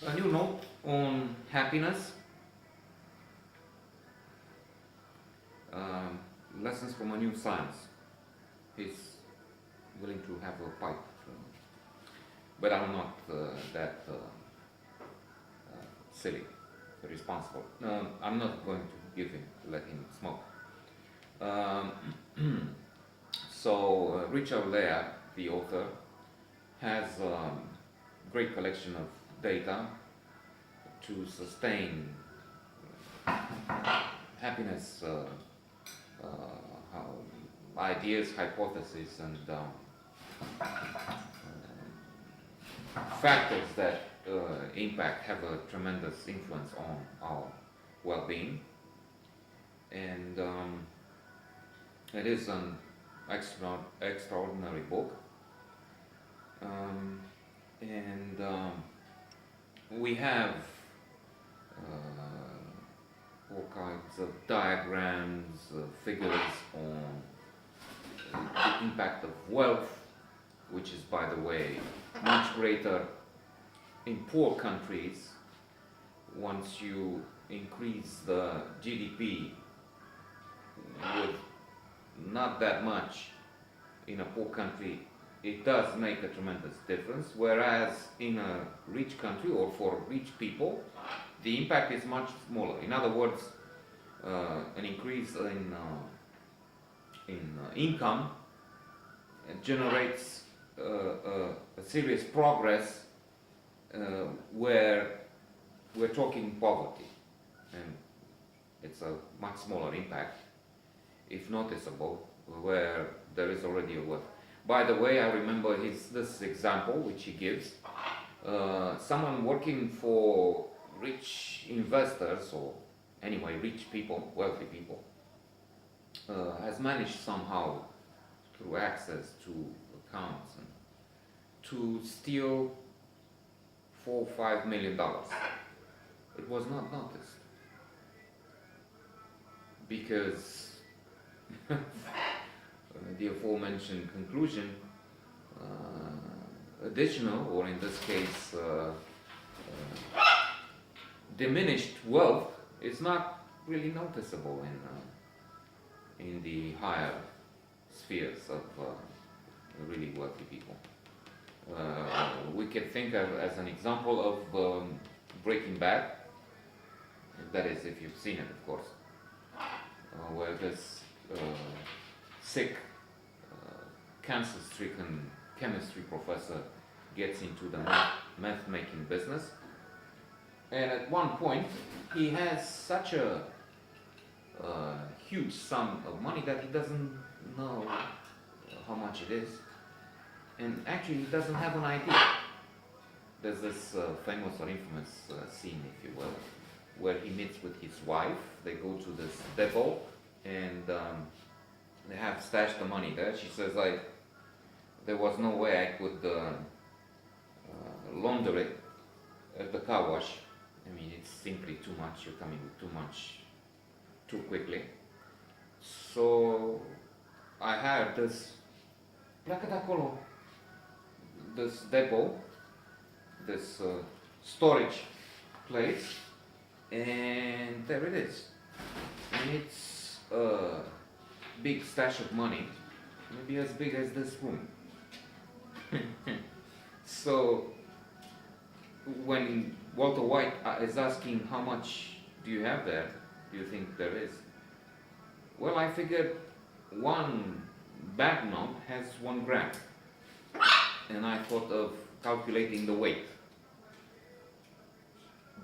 A new note on happiness, um, lessons from a new science. He's willing to have a pipe, but I'm not that silly, responsible. I'm not going to give him, let him smoke. Um, so Richard Layard, the author, has a great collection of data to sustain happiness uh, ideas, hypotheses, and factors that impact have a tremendous influence on our well-being. And it is an extraordinary book. Um, and we have all kinds of diagrams, figures on the impact of wealth, which is, by the way, much greater in poor countries. Once you increase the GDP with not that much in a poor country, it does make a tremendous difference, whereas in a rich country or for rich people, the impact is much smaller. In other words, an increase in income generates a serious progress where we're talking poverty, and it's a much smaller impact, if noticeable, where there is already a wealth. By the way, I remember this example which he gives. Someone working for rich investors, or anyway rich people, wealthy people, has managed somehow through access to accounts and to steal $4 or $5 million. It was not noticed because the aforementioned conclusion, additional, or in this case, diminished wealth is not really noticeable in the higher spheres of really wealthy people. We can think of as an example of Breaking Bad, that is, if you've seen it, of course, where this sick, cancer-stricken chemistry professor gets into the meth-making business, and at one point he has such a huge sum of money that he doesn't know how much it is, and actually he doesn't have an idea. There's this famous or infamous scene, if you will, where he meets with his wife. They go to this depot and they have stashed the money there. She says, there was no way I could launder it at the car wash. I mean, it's simply too much. You're coming with too much too quickly. So I hired this this depot, this storage place, and there it is. And it's a big stash of money, maybe as big as this room. So when Walter White is asking how much do you have there, do you think there is? Well, I figured one banknote has 1 gram, and I thought of calculating the weight.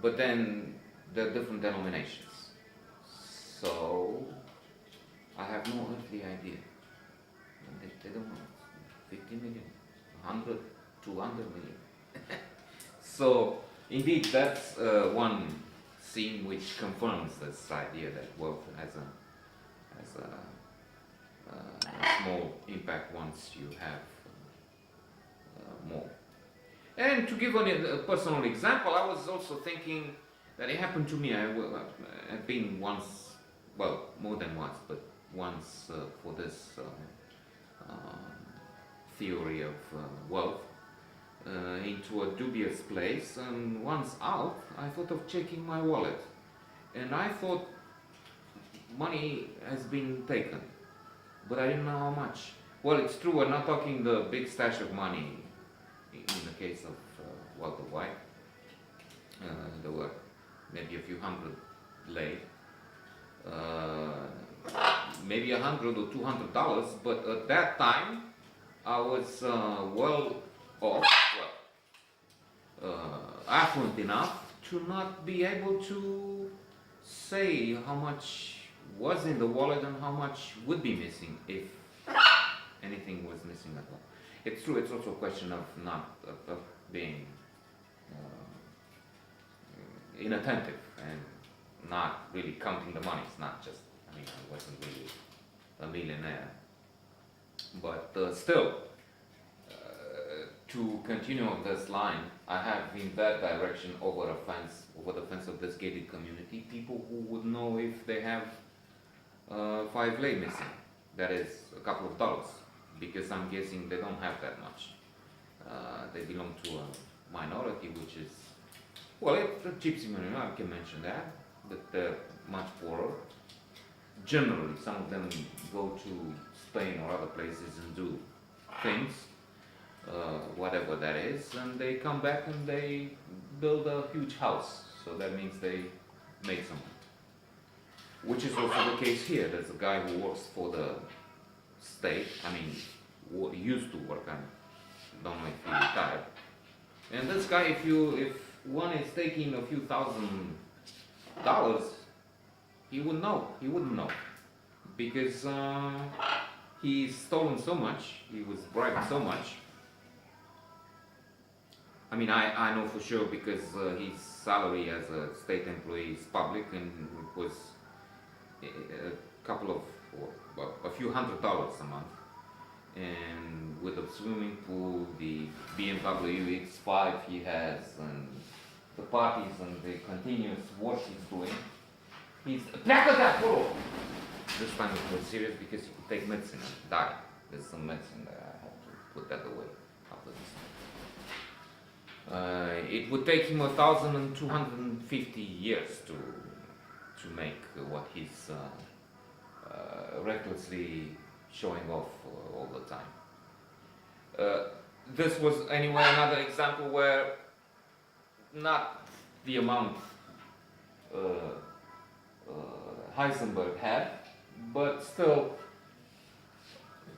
But then there are different denominations, so I have no earthly idea. They don't know. 50 million, 100, 200 million. So indeed, that's one scene which confirms this idea that wealth has a small impact once you have more. And to give a personal example, I was also thinking that it happened to me. I've been once, well, more than once, but once for this theory of wealth. into a dubious place, and once out, I thought of checking my wallet, and I thought money has been taken, but I didn't know how much. Well, it's true, we're not talking the big stash of money in the case of Walter White. There were maybe a few hundred lei, maybe $100 or $200, but at that time I was well off, affluent enough to not be able to say how much was in the wallet and how much would be missing if anything was missing at all. It's true, it's also a question of of being inattentive and not really counting the money. It's not just, I mean, I wasn't really a millionaire. But still, to continue on this line, I have in that direction over the fence of this gated community, people who would know if they have 5 lei missing. That is a couple of dollars, because I'm guessing they don't have that much. They belong to a minority, which is, well, it's a gypsy minority, I can mention that, but they're much poorer. Generally, some of them go to Spain or other places and do things, whatever that is, and they come back and they build a huge house. So that means they make some money. Which is also the case here. There's a guy who works for the state, I mean, used to work, I don't know if he retired. And this guy, if one is taking a few $1,000s, he wouldn't know, because he's stolen so much, he was bribed so much. I mean, I know for sure, because his salary as a state employee is public, and it was a few $100s a month. And with the swimming pool, the BMW X5 he has, and the parties and the continuous work he's doing, he's this time it was serious, because he could take medicine and die. There's some medicine that I have to put that away after this. It would take him 1,250 years to make what he's recklessly showing off all the time. This was anyway another example where not the amount Heisenberg had, but still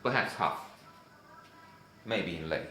perhaps half, maybe in lei.